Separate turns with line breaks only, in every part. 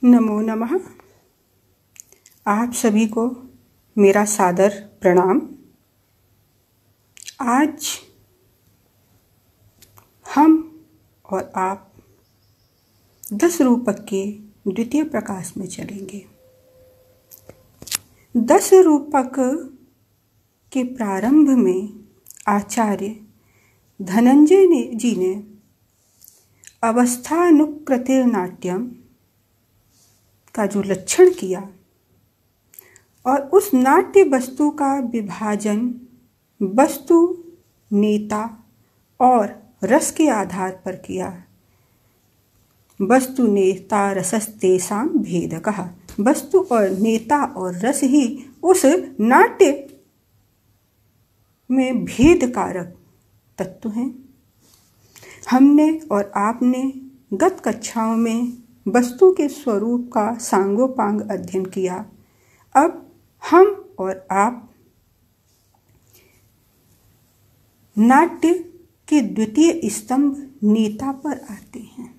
नमो नमः। आप सभी को मेरा सादर प्रणाम। आज हम और आप 10 रूपक के द्वितीय प्रकाश में चलेंगे। 10 रूपक के प्रारंभ में आचार्य धनंजय जी ने अवस्थानुकृतिर्नाट्यम का जो लक्षण किया और उस नाट्य वस्तु का विभाजन वस्तु, नेता और रस के आधार पर किया। वस्तु नेता रसस्तेषां भेदकः। वस्तु और नेता और रस ही उस नाट्य में भेद कारक तत्व हैं। हमने और आपने गत कक्षाओं में वस्तु के स्वरूप का सांगोपांग अध्ययन किया। अब हम और आप नाट्य के द्वितीय स्तंभ नेता पर आते हैं।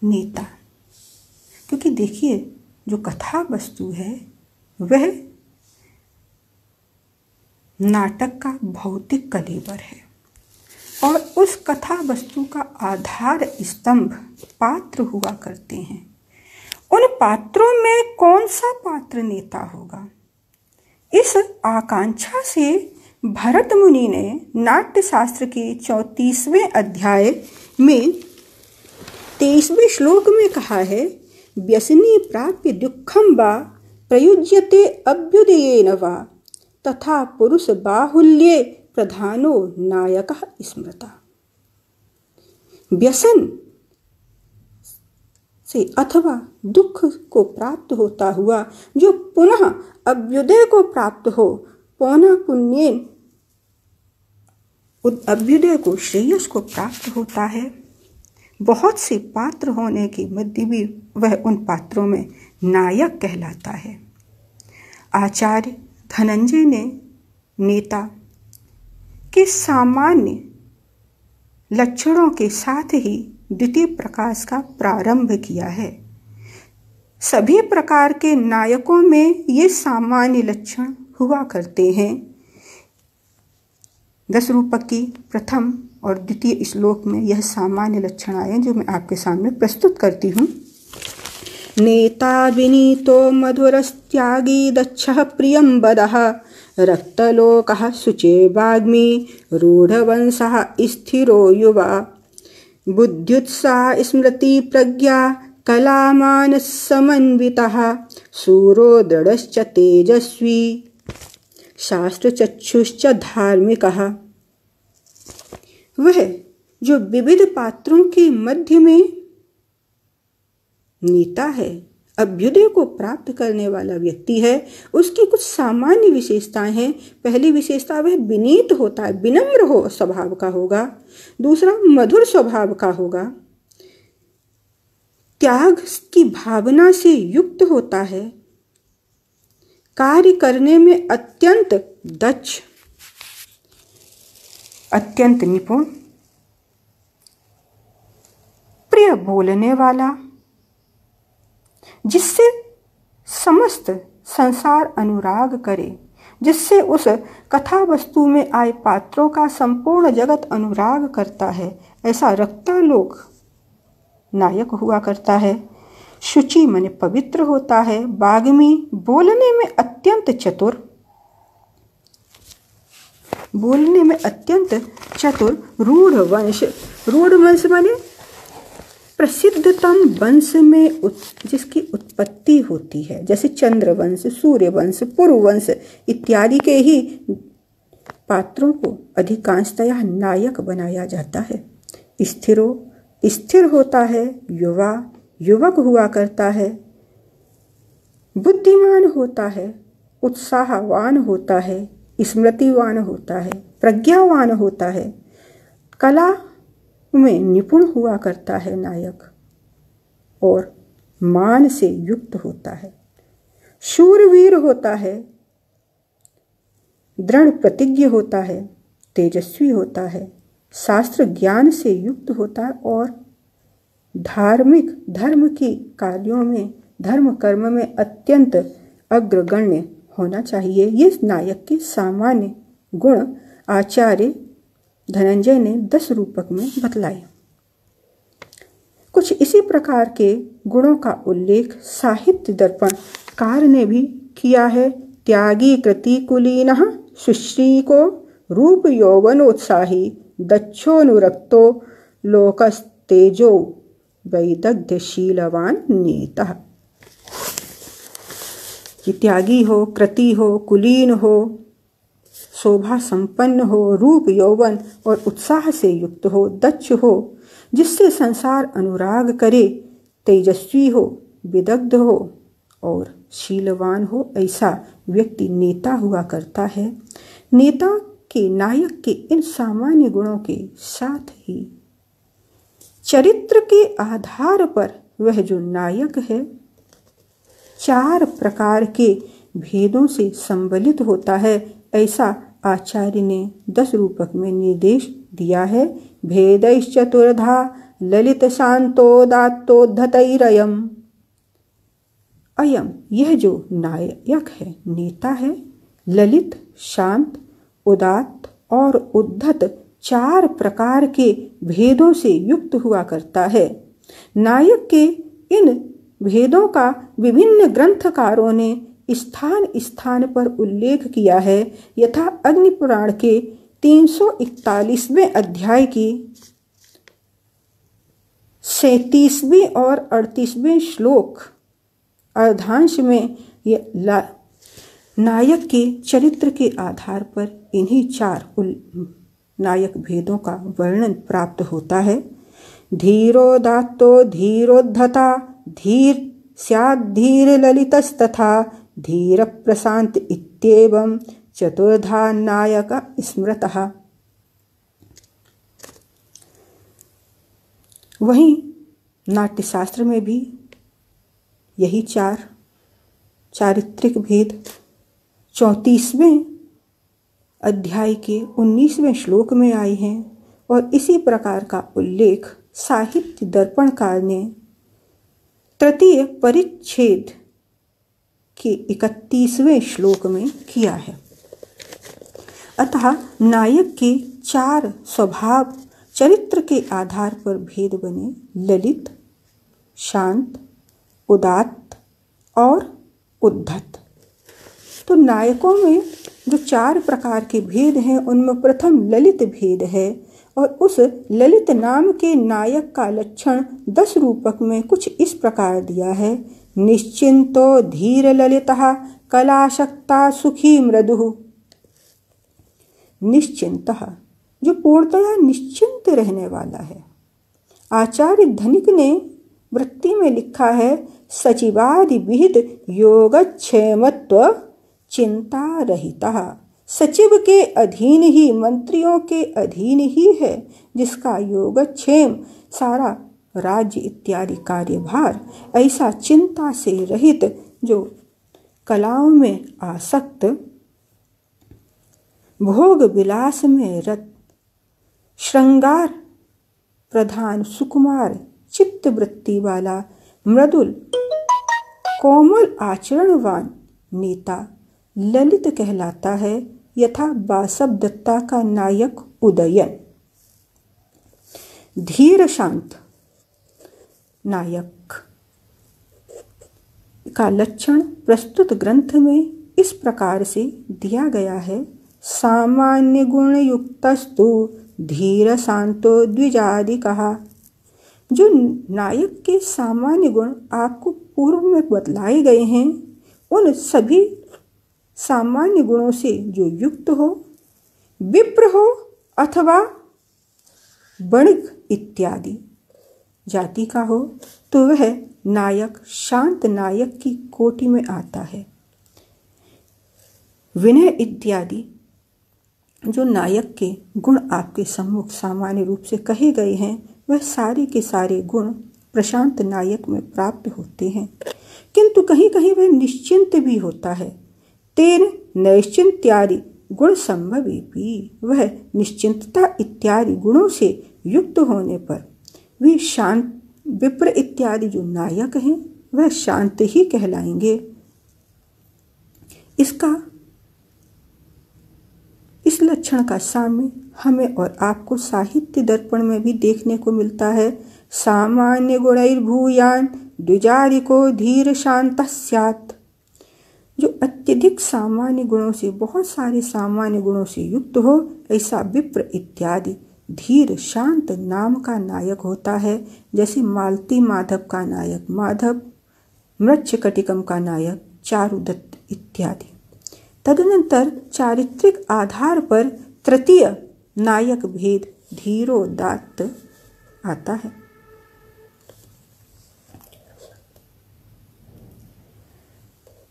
नेता, क्योंकि देखिए जो कथा वस्तु है वह नाटक का भौतिक कलेवर है और उस कथा वस्तु का आधार स्तंभ पात्र हुआ करते हैं। उन पात्रों में कौन सा पात्र नेता होगा, इस आकांक्षा से भरत मुनि ने नाट्य शास्त्र के 34वें अध्याय में 23वें श्लोक में कहा है, व्यसनी प्राप्य दुःखं वा प्रयुज्यते अभ्युदयेन वा तथा पुरुष बाहुल्ये प्रधानो नायकः स्मृता। व्यसन से अथवा दुख को प्राप्त होता हुआ जो पुनः अभ्युदय को प्राप्त हो, पौना पुण्येन अभ्युदय को श्रेयस को प्राप्त होता है। बहुत से पात्र होने के मध्य भी वह उन पात्रों में नायक कहलाता है। आचार्य धनंजय ने नेता के सामान्य लक्षणों के साथ ही द्वितीय प्रकाश का प्रारंभ किया है। सभी प्रकार के नायकों में ये सामान्य लक्षण हुआ करते हैं। 10 रूपक की प्रथम और द्वितीय श्लोक में यह सामान्य लक्षण आए जो मैं आपके सामने प्रस्तुत करती हूँ। नेता विनीतो मधुरस्त्यागी दक्षः प्रियं वदः रक्तलोकः शुचिर्वाग्मी रूढवंशः स्थिरो युवा बुद्ध्युत्साह स्मृति प्रज्ञा कलामानसमन्वितः शूरो दृढश्च तेजस्वी शास्त्रचक्षुश्च धार्मिकः। वह जो विविध पात्रों के मध्य में नेता है, अभ्युदय को प्राप्त करने वाला व्यक्ति है, उसकी कुछ सामान्य विशेषताएं हैं। पहली विशेषता वह विनीत होता है, विनम्र हो स्वभाव का होगा। दूसरा मधुर स्वभाव का होगा, त्याग की भावना से युक्त होता है, कार्य करने में अत्यंत दक्ष, अत्यंत निपुण, प्रिय बोलने वाला, जिससे समस्त संसार अनुराग करे, जिससे उस कथा वस्तु में आए पात्रों का संपूर्ण जगत अनुराग करता है, ऐसा रक्तालोक नायक हुआ करता है। शुचि माने पवित्र होता है, वाग्मी बोलने में अत्यंत चतुर, रूढ़ वंश माने प्रसिद्धतम वंश में जिसकी उत्पत्ति होती है, जैसे चंद्रवंश, सूर्यवंश, पुरुवंश इत्यादि के ही पात्रों को अधिकांशतः नायक बनाया जाता है। स्थिर होता है, युवक हुआ करता है, बुद्धिमान होता है, उत्साहवान होता है, स्मृतिवान होता है, प्रज्ञावान होता है, कला में निपुण हुआ करता है नायक, और मान से युक्त होता है, शूरवीर होता है, दृढ़ प्रतिज्ञ होता है, तेजस्वी होता है, शास्त्र ज्ञान से युक्त होता है और धार्मिक धर्म की कार्यों में, धर्म कर्म में अत्यंत अग्रगण्य होना चाहिए। ये नायक के सामान्य गुण आचार्य धनंजय ने 10 रूपक में बतलाए। कुछ इसी प्रकार के गुणों का उल्लेख साहित्य दर्पण कार ने भी किया है। त्यागी कृति कुलीनः सुश्री को रूप यौवनोत्साही दक्षोनुरक्तो लोकस्तेजो वैदग्ध्यशीलवान नेता। कि त्यागी हो, कृति हो, कुलीन हो, शोभा संपन्न हो, रूप यौवन और उत्साह से युक्त हो, दक्ष हो, जिससे संसार अनुराग करे, तेजस्वी हो, विदग्ध हो और शीलवान हो, ऐसा व्यक्ति नेता हुआ करता है। नेता के, नायक के इन सामान्य गुणों के साथ ही चरित्र के आधार पर वह जो नायक है 4 प्रकार के भेदों से संबलित होता है, ऐसा आचार्य ने 10 रूपक में निर्देश दिया है। भेदैश्चतुर्धा ललित शांतोदात्तोद्धतैरयम्। अयम, यह जो नायक है, नेता है, ललित, शांत, उदात्त और उद्धत 4 प्रकार के भेदों से युक्त हुआ करता है। नायक के इन भेदों का विभिन्न ग्रंथकारों ने स्थान स्थान पर उल्लेख किया है। यथा अग्नि पुराण के 341वें अध्याय की 37वें और 38वें श्लोक अर्धांश में नायक के चरित्र के आधार पर इन्हीं 4 नायक भेदों का वर्णन प्राप्त होता है। धीरोदात्तो धीरोद्धता, धीर स्याद्धीर ललितस्तथा, धीर प्रशांत इत्येवं चतुर्धा नायक स्मृतः। वहीं नाट्यशास्त्र में भी यही 4 चारित्रिक भेद 34वें अध्याय के 19वें श्लोक में आए हैं और इसी प्रकार का उल्लेख साहित्य दर्पणकार ने तृतीय परिच्छेद के 31वें श्लोक में किया है। अतः नायक के 4 स्वभाव चरित्र के आधार पर भेद बने, ललित, शांत, उदात्त और उद्धत। तो नायकों में जो 4 प्रकार के भेद हैं उनमें प्रथम ललित भेद है और उस ललित नाम के नायक का लक्षण 10 रूपक में कुछ इस प्रकार दिया है। निश्चिंतो धीर ललितः कलाशक्ता सुखी मृदुः। निश्चिंतः, जो पूर्णतया निश्चिंत रहने वाला है। आचार्य धनिक ने वृत्ति में लिखा है, सचिवादि विहित योगक्षेमत्व चिंता रहितः। सचिव के अधीन ही, मंत्रियों के अधीन ही है, जिसका योगक्षेम सारा राज्य इत्यादि कार्यभार, ऐसा चिंता से रहित, जो कलाओं में आसक्त, भोग विलास में रत, श्रृंगार प्रधान, सुकुमार चित्त वृत्ति वाला, मृदुल कोमल आचरणवान नेता ललित कहलाता है। यथा बासव दत्ता का नायक उदयन। धीर शांत नायक का लक्षण प्रस्तुत ग्रंथ में इस प्रकार से दिया गया है। सामान्य गुण युक्तस्तु धीर शांतो द्विजादि कहा। जो नायक के सामान्य गुण आपको पूर्व में बतलाए गए हैं, उन सभी सामान्य गुणों से जो युक्त हो, विप्र हो अथवा वणिक इत्यादि जाति का हो, तो वह नायक शांत नायक की कोटि में आता है। विनय इत्यादि जो नायक के गुण आपके सम्मुख सामान्य रूप से कहे गए हैं, वह सारे के सारे गुण प्रशांत नायक में प्राप्त होते हैं, किंतु कहीं कहीं वह निश्चिंत भी होता है। तेन नैश्चिंत्यादि गुण संभवी भी, वह निश्चिंतता इत्यादि गुणों से युक्त होने पर भी शांत विप्र इत्यादि जो नायक हैं वह शांत ही कहलाएंगे। इस लक्षण का साम्य हमें और आपको साहित्य दर्पण में भी देखने को मिलता है। सामान्य गुणैर्भूयान् द्विजारिको धीर शांत स्यात्। जो अत्यधिक सामान्य गुणों से, बहुत सारे सामान्य गुणों से युक्त हो, ऐसा विप्र इत्यादि धीर शांत नाम का नायक होता है। जैसे मालती माधव का नायक माधव, मृच्छकटिकम का नायक चारुदत्त इत्यादि। तदनंतर चारित्रिक आधार पर तृतीय नायक भेद धीरोदात्त आता है।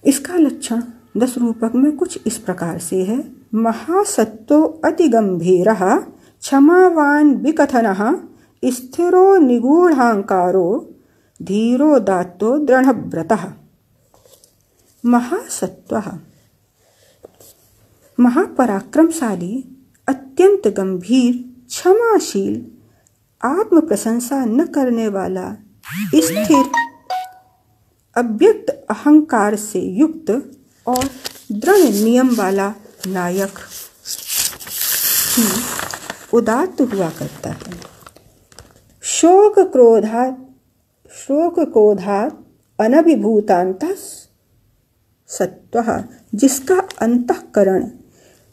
इसका लक्षण 10 रूपक में कुछ इस प्रकार से है। महासत्तो अतिगंभीरः क्षमावान विकथनः स्थिरो निगूढ़ांकारो धीरोदात्तो दृढ़व्रतः। महासत्वः महापराक्रमशाली, अत्यंत गंभीर, क्षमाशील, आत्म प्रशंसा न करने वाला, स्थिर, अव्यक्त अहंकार से युक्त और दृढ़ नियम वाला नायक ही उदात्त हुआ करता है। शोक क्रोधात् अनभिभूतान्तः सत्वः। जिसका अंतःकरण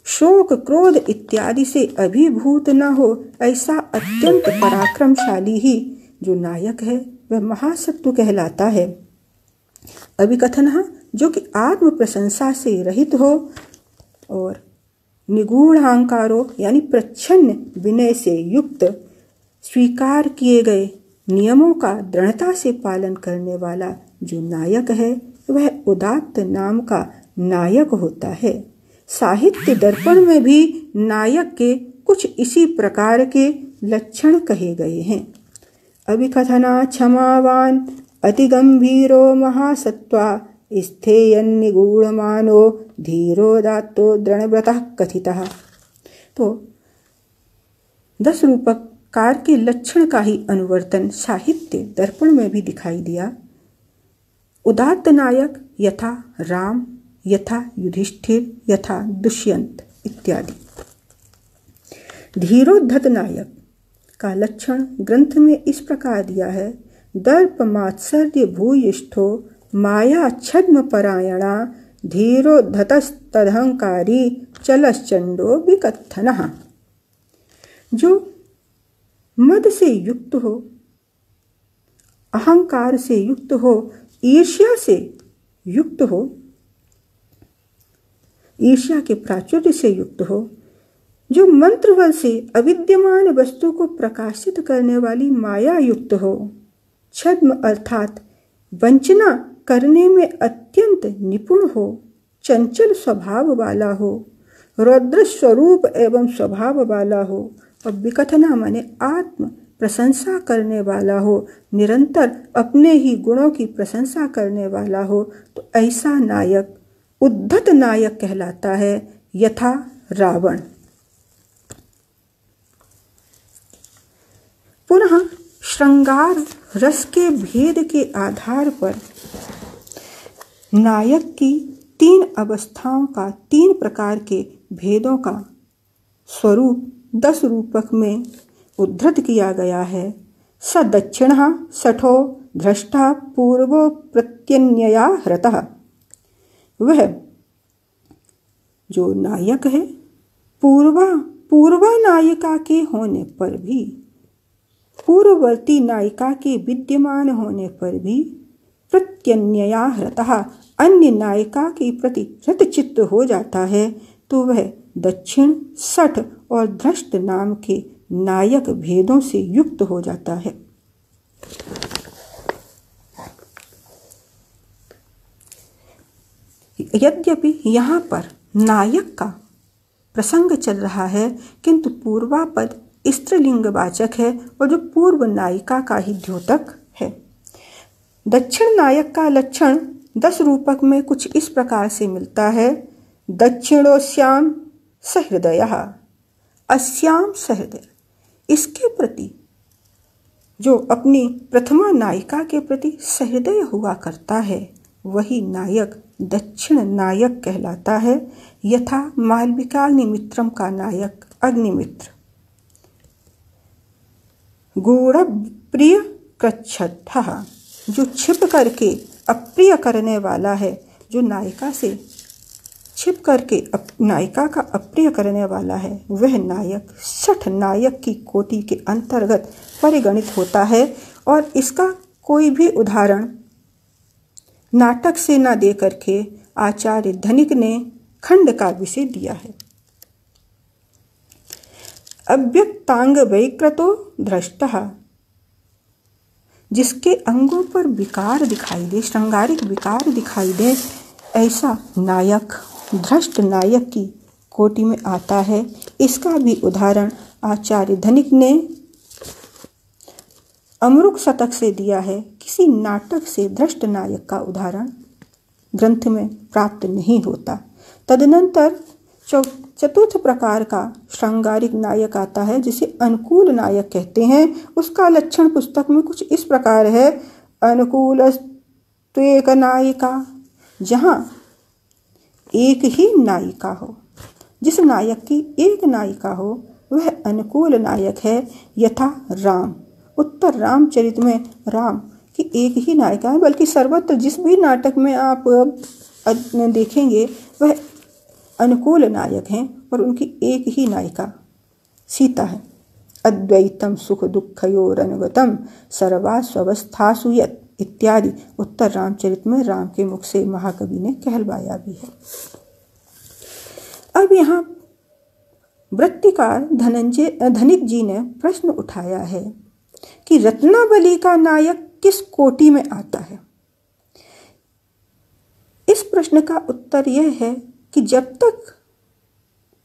शोक क्रोध इत्यादि से अभिभूत न हो, ऐसा अत्यंत पराक्रमशाली ही जो नायक है वह महासत्व कहलाता है। अभिकथनः जो कि आत्म प्रशंसा से रहित हो और निगूढ़ अहंकारो यानी प्रच्छन्न विनय से युक्त, स्वीकार किए गए नियमों का दृढ़ता से पालन करने वाला जो नायक है वह उदात्त नाम का नायक होता है। साहित्य दर्पण में भी नायक के कुछ इसी प्रकार के लक्षण कहे गए हैं। अभिकथना क्षमावान अतिगंभीरो महासत्वा स्थेयन्निगूढ़मानो धीरोदात्तो दृढ़व्रतः कथितः। तो 10 रूपकार के लक्षण का ही अनुवर्तन साहित्य दर्पण में भी दिखाई दिया। उदात्त नायक यथा राम, यथा युधिष्ठिर, यथा दुष्यंत इत्यादि। धीरोद्धत नायक का लक्षण ग्रंथ में इस प्रकार दिया है। दर्प मात्सर्य भूयिष्ठो माया छद्म परायणा धीरोद्धतस्तदहंकारी चलश्चंडो विकथनः। जो मद से युक्त हो, अहंकार से युक्त हो, ईर्ष्या से युक्त हो, ईर्ष्या के प्राचुर्य से युक्त हो, जो मंत्रबल से अविद्यमान वस्तु को प्रकाशित करने वाली माया युक्त हो, छद्म अर्थात वंचना करने में अत्यंत निपुण हो, चंचल स्वभाव वाला हो, रौद्र स्वरूप एवं स्वभाव वाला हो, और विकथना माने आत्म प्रशंसा करने वाला हो, निरंतर अपने ही गुणों की प्रशंसा करने वाला हो, तो ऐसा नायक उद्धत नायक कहलाता है। यथा रावण। पुनः श्रृंगार रस के भेद के आधार पर नायक की 3 अवस्थाओं का, 3 प्रकार के भेदों का स्वरूप 10 रूपक में उद्धृत किया गया है। स दक्षिणः सठो धृष्टा पूर्वो प्रत्यन्यया हृतः। वह जो नायक है पूर्वा नायिका के होने पर भी, पूर्ववर्ती नायिका के विद्यमान होने पर भी प्रत्यन्यया हृतः अन्य नायिका के प्रति हृतचित्त हो जाता है, तो वह दक्षिण, सठ और धृष्ट नाम के नायक भेदों से युक्त हो जाता है। यद्यपि यहाँ पर नायक का प्रसंग चल रहा है, किंतु पूर्वापद स्त्रीलिंगवाचक है और जो पूर्व नायिका का ही द्योतक है। दक्षिण नायक का लक्षण 10 रूपक में कुछ इस प्रकार से मिलता है। दक्षिणोस्याम सहृदयः, अस्याम सहृदय। इसके प्रति जो अपनी प्रथमा नायिका के प्रति सहृदय हुआ करता है वही नायक दक्षिण नायक कहलाता है, यथा मालविकाग्निमित्रम का नायक अग्निमित्र। गूढ़प्रिय कृच्छ्रः, जो छिप करके अप्रिय करने वाला है, जो नायिका से छिप करके नायिका का अप्रिय करने वाला है, वह नायक शठ नायक की कोटि के अंतर्गत परिगणित होता है। और इसका कोई भी उदाहरण नाटक से न दे करके आचार्य धनिक ने खंड काव्य से दिया है। अव्यक्तांग वैकृतो दृष्टः, जिसके अंगों पर विकार दिखाई दे, श्रृंगारिक विकार दिखाई दे, ऐसा नायक धृष्ट नायक की कोटि में आता है। इसका भी उदाहरण आचार्य धनिक ने अमरुक शतक से दिया है। किसी नाटक से धृष्ट नायक का उदाहरण ग्रंथ में प्राप्त नहीं होता। तदनंतर चतुर्थ प्रकार का श्रृंगारिक नायक आता है, जिसे अनुकूल नायक कहते हैं। उसका लक्षण पुस्तक में कुछ इस प्रकार है। अनुकूलस्त्वेक नायिका, जहाँ एक ही नायिका हो, जिस नायक की एक नायिका हो वह अनुकूल नायक है, यथा राम। उत्तर रामचरित में राम की एक ही नायिका है, बल्कि सर्वत्र जिस भी नाटक में आप देखेंगे वह अनुकूल नायक हैं और उनकी एक ही नायिका सीता है। अद्वैतम सुख दुःखयोरनुगतम सर्वास्वस्थासु यत् इत्यादि उत्तर रामचरित में राम के मुख से महाकवि ने कहलवाया भी है। अब यहाँ वृत्तिकार धनिक जी ने प्रश्न उठाया है कि रत्नावली का नायक किस कोटि में आता है। इस प्रश्न का उत्तर यह है कि जब तक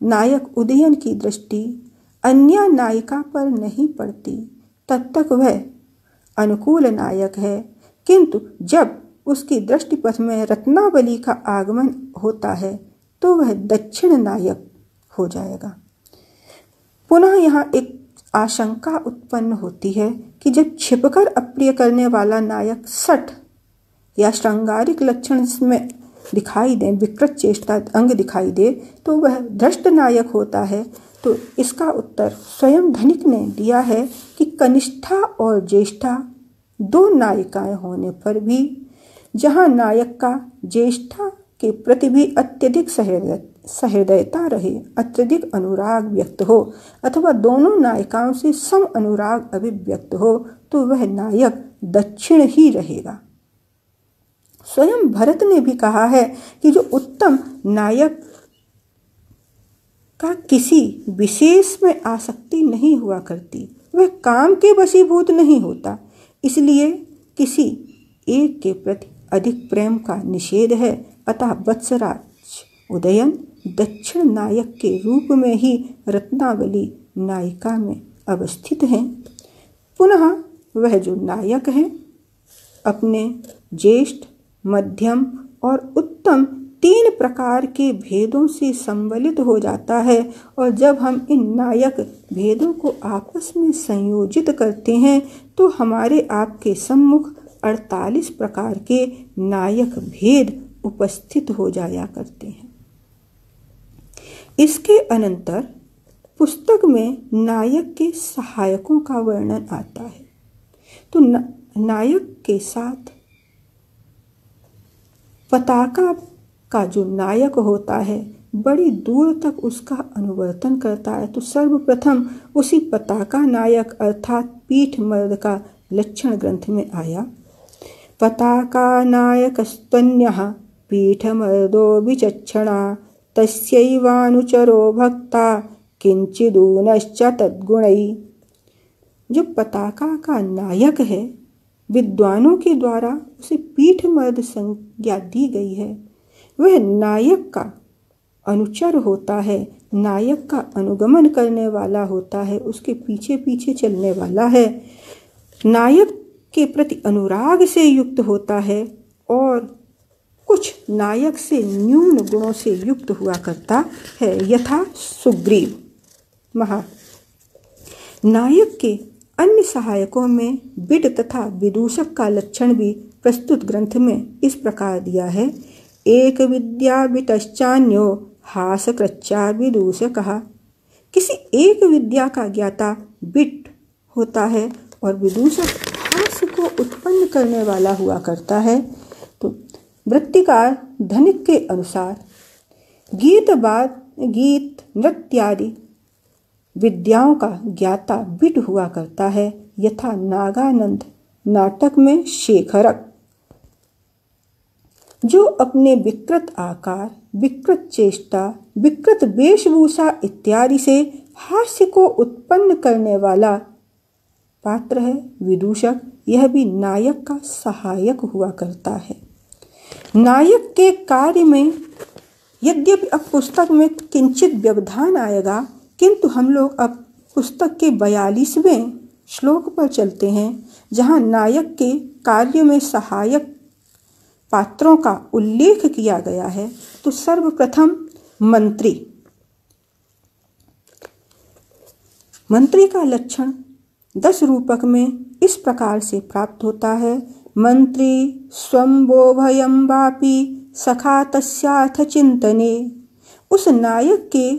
नायक उदयन की दृष्टि अन्य नायिका पर नहीं पड़ती तब तक वह अनुकूल नायक है, किंतु जब उसकी दृष्टिपथ में रत्नावली का आगमन होता है तो वह दक्षिण नायक हो जाएगा। पुनः यहाँ एक आशंका उत्पन्न होती है कि जब छिपकर अप्रिय करने वाला नायक शठ या श्रृंगारिक लक्षण में दिखाई दे, विकृत चेष्टा अंग दिखाई दे, तो वह धृष्ट नायक होता है। तो इसका उत्तर स्वयं धनिक ने दिया है कि कनिष्ठा और ज्येष्ठा दो नायिकाएं होने पर भी जहाँ नायक का ज्येष्ठा के प्रति भी अत्यधिक सहृदयता रहे, अत्यधिक अनुराग व्यक्त हो, अथवा दोनों नायिकाओं से सम अनुराग अभिव्यक्त हो, तो वह नायक दक्षिण ही रहेगा। स्वयं भरत ने भी कहा है कि जो उत्तम नायक का किसी विशेष में आसक्ति नहीं हुआ करती, वह काम के वशीभूत नहीं होता। इसलिए किसी एक के प्रति अधिक प्रेम का निषेध है। अतः वत्सराज उदयन दक्षिण नायक के रूप में ही रत्नावली नायिका में अवस्थित हैं। पुनः वह जो नायक हैं अपने ज्येष्ठ, मध्यम और उत्तम तीन प्रकार के भेदों से संबलित हो जाता है। और जब हम इन नायक भेदों को आपस में संयोजित करते हैं तो हमारे आपके सम्मुख 48 प्रकार के नायक भेद उपस्थित हो जाया करते हैं। इसके अनंतर पुस्तक में नायक के सहायकों का वर्णन आता है। तो नायक के साथ पताका का जो नायक होता है बड़ी दूर तक उसका अनुवर्तन करता है। तो सर्वप्रथम उसी पताका नायक अर्थात पीठ मर्द का लक्षण ग्रंथ में आया। पताका नायकस्त्वन्यः पीठमर्दो विचक्षणा तस्यैवानुचरो भक्ता किंचिदूनश्च तद्गुणै। जो पताका का नायक है, विद्वानों के द्वारा उसे पीठ मर्द संज्ञा दी गई है। वह नायक का अनुचर होता है, नायक का अनुगमन करने वाला होता है, उसके पीछे पीछे चलने वाला है, नायक के प्रति अनुराग से युक्त होता है और कुछ नायक से न्यून गुणों से युक्त हुआ करता है। यथा सुग्रीव नायक के अन्य सहायकों में बिड तथा विदूषक का लक्षण भी प्रस्तुत ग्रंथ में इस प्रकार दिया है। एक विद्या बिटश्चान्यो हासकृच्छा विदूषकः। किसी एक विद्या का ज्ञाता बिट होता है और विदूषक हास्य को उत्पन्न करने वाला हुआ करता है। तो वृत्तिकार धनिक के अनुसार गीत नृत्यादि विद्याओं का ज्ञाता बिट हुआ करता है, यथा नागानंद नाटक में शेखरक, जो अपने विकृत आकार, विकृत चेष्टा, विकृत वेशभूषा इत्यादि से हास्य को उत्पन्न करने वाला पात्र है। विदूषक यह भी नायक का सहायक हुआ करता है। नायक के कार्य में यद्यपि अब पुस्तक में किंचित व्यवधान आएगा, किंतु हम लोग अब पुस्तक के 42वें श्लोक पर चलते हैं, जहाँ नायक के कार्य में सहायक पात्रों का उल्लेख किया गया है। तो सर्वप्रथम मंत्री का लक्षण 10 रूपक में इस प्रकार से प्राप्त होता है। मंत्री स्वंबो भयं वापि सखा तस्यार्थ चिंतने। उस नायक के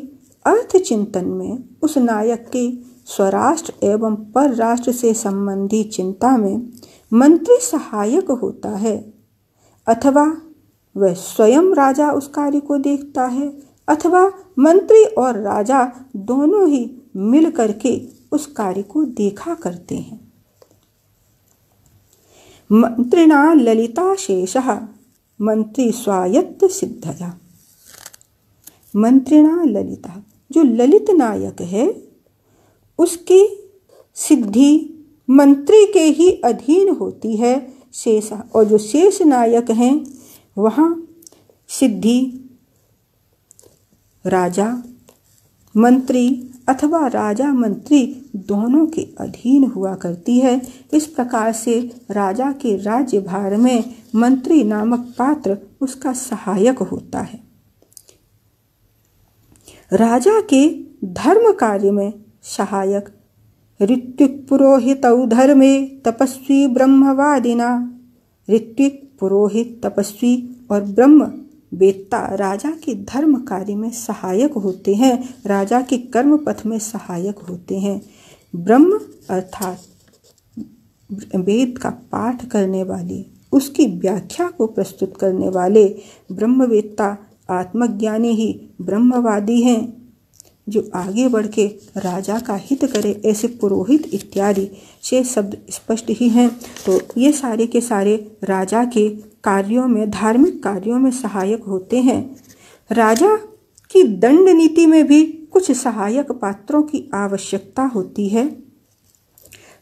अर्थ चिंतन में, उस नायक के स्वराष्ट्र एवं परराष्ट्र से संबंधी चिंता में मंत्री सहायक होता है, अथवा वह स्वयं राजा उस कार्य को देखता है, अथवा मंत्री और राजा दोनों ही मिल करके उस कार्य को देखा करते हैं। मंत्रिणा ललिता शेषः मंत्री स्वायत्त सिद्धया। मंत्रिणा ललिता, जो ललित नायक है उसकी सिद्धि मंत्री के ही अधीन होती है शेष, और जो शेष नायक हैं वहाँ सिद्धि राजा मंत्री अथवा राजा मंत्री दोनों के अधीन हुआ करती है। इस प्रकार से राजा के राज्यभार में मंत्री नामक पात्र उसका सहायक होता है। राजा के धर्म कार्य में सहायक ऋत्विक पुरोहितौ धर्मे तपस्वी ब्रह्मवादिना। ऋत्विक पुरोहित तपस्वी और ब्रह्म वेत्ता राजा के धर्म कार्य में सहायक होते हैं, राजा के कर्म पथ में सहायक होते हैं। ब्रह्म अर्थात वेद का पाठ करने वाले, उसकी व्याख्या को प्रस्तुत करने वाले ब्रह्मवेत्ता आत्मज्ञानी ही ब्रह्मवादी हैं, जो आगे बढ़ के राजा का हित करे। ऐसे पुरोहित इत्यादि से शब्द स्पष्ट ही हैं। तो ये सारे के सारे राजा के कार्यों में, धार्मिक कार्यों में सहायक होते हैं। राजा की दंड नीति में भी कुछ सहायक पात्रों की आवश्यकता होती है।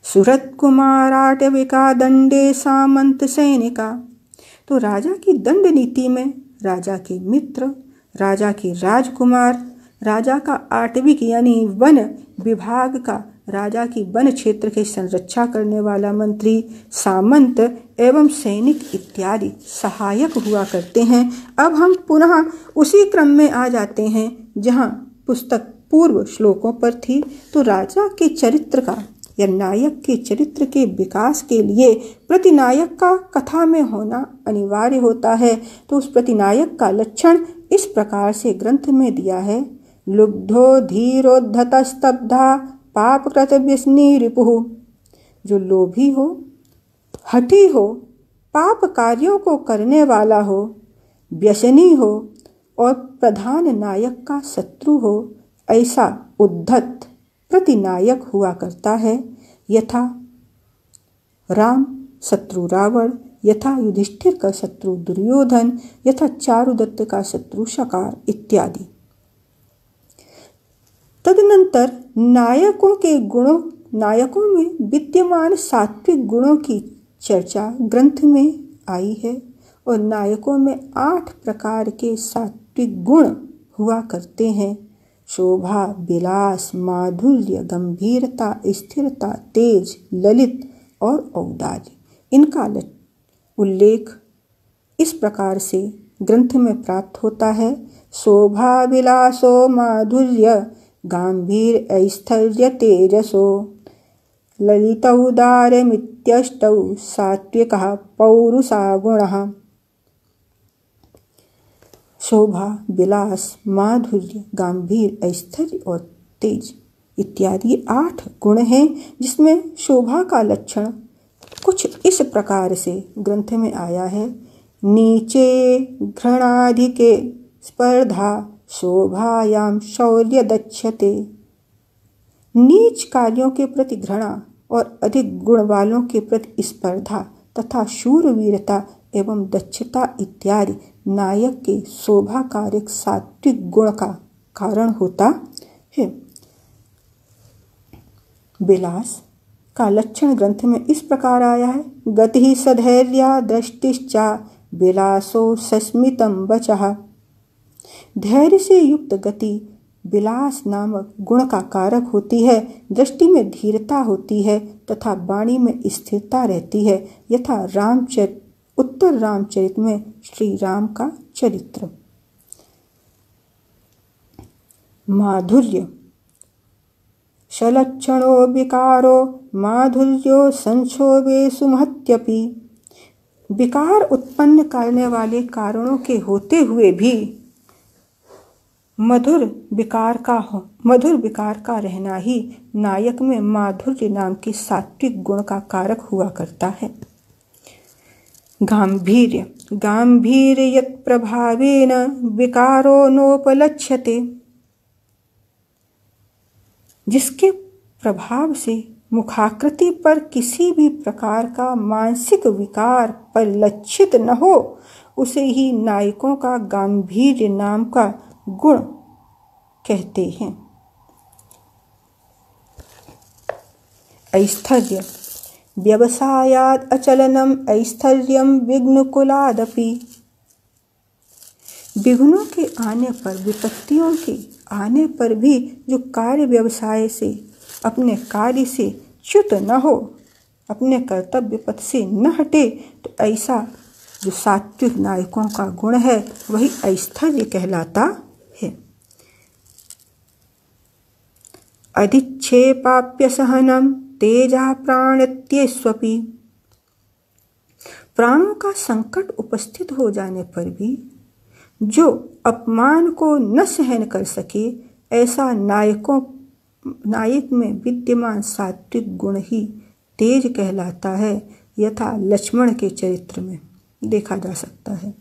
सुरत कुमाराटविका दंडे सामंत सैनिका। तो राजा की दंड नीति में राजा के मित्र, राजा के राजकुमार, राजा का आटविक यानी वन विभाग का, राजा की वन क्षेत्र की संरक्षा करने वाला मंत्री, सामंत एवं सैनिक इत्यादि सहायक हुआ करते हैं। अब हम पुनः उसी क्रम में आ जाते हैं जहाँ पुस्तक पूर्व श्लोकों पर थी। तो राजा के चरित्र का या नायक के चरित्र के विकास के लिए प्रतिनायक का कथा में होना अनिवार्य होता है। तो उस प्रतिनायक का लक्षण इस प्रकार से ग्रंथ में दिया है। लुब्धो धीरोद्धतस्तब्धा पापकृत व्यसनी रिपुः। जो लोभी हो, हठी हो, पाप कार्यों को करने वाला हो, व्यसनी हो और प्रधान नायक का शत्रु हो, ऐसा उद्धत प्रतिनायक हुआ करता है। यथा राम शत्रु रावण, यथा युधिष्ठिर का शत्रु दुर्योधन, यथा चारुदत्त का शत्रु शकार इत्यादि। तदनंतर नायकों में विद्यमान सात्विक गुणों की चर्चा ग्रंथ में आई है और नायकों में 8 प्रकार के सात्विक गुण हुआ करते हैं। शोभा, विलास, माधुर्य, गंभीरता, स्थिरता, तेज, ललित और औदार्य। इनका उल्लेख इस प्रकार से ग्रंथ में प्राप्त होता है। शोभा विलासो माधुर्य गांभीर ऐस्थैर्य तेजसो। ललितौदार्यमित्यष्टौ सात्विकः पौरुषा गुणः। शोभा, विलास, माधुर्य, गांभीर्य, ऐश्वर्य और तेज इत्यादि 8 गुण हैं, जिसमें शोभा का लक्षण कुछ इस प्रकार से ग्रंथ में आया है। नीचे घृणाधिके स्पर्धा शोभायां शौर्य दक्षते। नीच कार्यों के प्रति घृणा और अधिक गुण वालों के प्रति स्पर्धा तथा शूरवीरता एवं दक्षता इत्यादि नायक के शोभाकारक सात्विक गुण का कारण होता है। विलास का लक्षण ग्रंथ में इस प्रकार आया है। गति सधैर्या दृष्टिश्चा विलासो सस्मितम वचः। धैर्य से युक्त गति विलास नामक गुण का कारक होती है। दृष्टि में धीरता होती है तथा वाणी में स्थिरता रहती है। यथा उत्तर रामचरित में श्री राम का चरित्र। माधुर्य, सलक्षणो विकारो माधुर्यो संक्षोभे सुमहत्यपि। विकार उत्पन्न करने वाले कारणों के होते हुए भी मधुर विकार का रहना ही नायक में माधुर्य नाम के सात्विक गुण का कारक हुआ करता है। गांभीर्य, गांभीर्यत प्रभावेन विकारो नोपलक्ष्यते। जिसके प्रभाव से मुखाकृति पर किसी भी प्रकार का मानसिक विकार परिलक्षित न हो, उसे ही नायकों का गांभीर्य नाम का गुण कहते हैं। ऐश्वर्य, व्यवसायाद अचलनम ऐश्वर्यम विघ्नकुलादपि। विघ्नों के आने पर, विपत्तियों के आने पर भी जो कार्य व्यवसाय से अपने कार्य से च्युत न हो, अपने कर्तव्य पथ से न हटे, तो ऐसा जो सात्विक नायकों का गुण है वही ऐश्वर्य कहलाता है। अधिक्षेपाप्य सहनम तेजा प्राणत्यस्वपि। प्राणों का संकट उपस्थित हो जाने पर भी जो अपमान को न सहन कर सके, ऐसा नायक में विद्यमान सात्विक गुण ही तेज कहलाता है। यथा लक्ष्मण के चरित्र में देखा जा सकता है।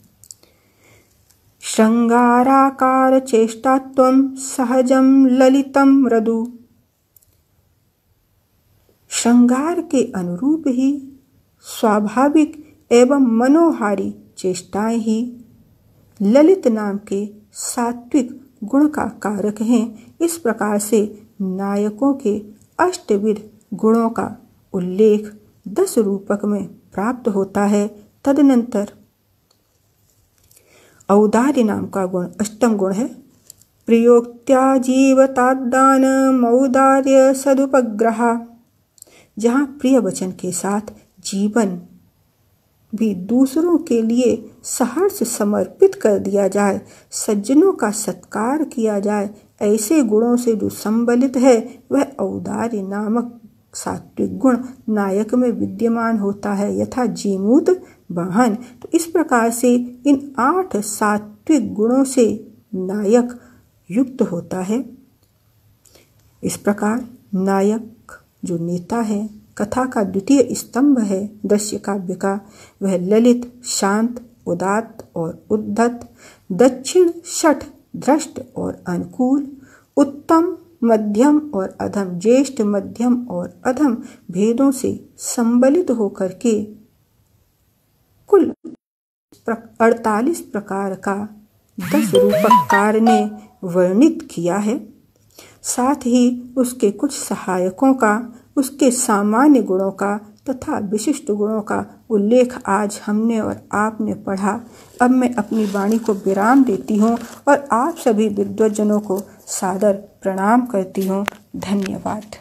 श्रृंगाराकार चेष्टात्वं सहजम ललितम मृदु। श्रृंगार के अनुरूप ही स्वाभाविक एवं मनोहारी चेष्टाएं ही ललित नाम के सात्विक गुण का कारक हैं। इस प्रकार से नायकों के अष्टविध गुणों का उल्लेख 10 रूपक में प्राप्त होता है। तदनंतर औदार्य नाम का गुण अष्टम गुण है। प्रियोक्त्या जीवतादान औदार्य सदुपग्रह। जहाँ प्रिय वचन के साथ जीवन भी दूसरों के लिए सहर्ष समर्पित कर दिया जाए, सज्जनों का सत्कार किया जाए, ऐसे गुणों से जो संबलित है वह औदार्य नामक सात्विक गुण नायक में विद्यमान होता है। यथा जीमूत वाहन। तो इस प्रकार से इन 8 सात्विक गुणों से नायक युक्त होता है। इस प्रकार नायक जो नेता है, कथा का द्वितीय स्तंभ है दृश्य काव्य का, वह ललित, शांत, उदात्त और उद्धत, दक्षिण, शठ, धृष्ट और अनुकूल, उत्तम, मध्यम और अधम, ज्येष्ठ, मध्यम और अधम भेदों से संबलित होकर के कुल 48 प्रकार का 10 रूपककार ने वर्णित किया है। साथ ही उसके कुछ सहायकों का, उसके सामान्य गुणों का तथा विशिष्ट गुणों का उल्लेख आज हमने और आपने पढ़ा। अब मैं अपनी वाणी को विराम देती हूँ और आप सभी विद्वज्जनों को सादर प्रणाम करती हूँ। धन्यवाद।